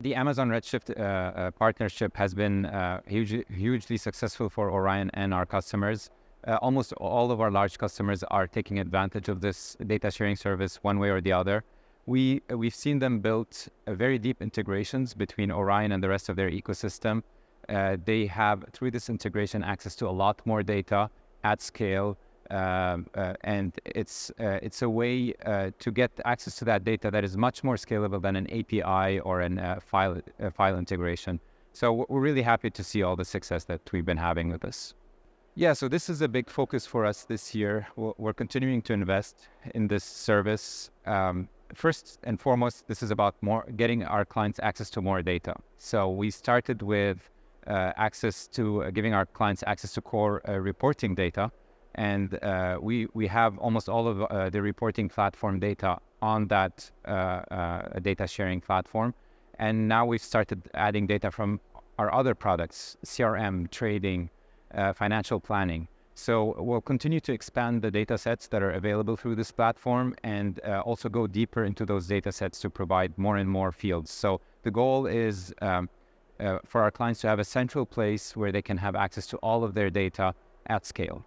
The Amazon Redshift partnership has been hugely successful for Orion and our customers. Almost all of our large customers are taking advantage of this data sharing service one way or the other. We've seen them build very deep integrations between Orion and the rest of their ecosystem. They have, through this integration, access to a lot more data at scale, and it's a way to get access to that data that is much more scalable than an API or a file integration. So we're really happy to see all the success that we've been having with this. Yeah, so this is a big focus for us this year. We're continuing to invest in this service. First and foremost, this is about getting our clients access to more data. So we started with giving our clients access to core reporting data. And we have almost all of the reporting platform data on that data sharing platform. And now we've started adding data from our other products, CRM, trading, financial planning. So we'll continue to expand the data sets that are available through this platform and also go deeper into those data sets to provide more and more fields. So the goal is for our clients to have a central place where they can have access to all of their data at scale.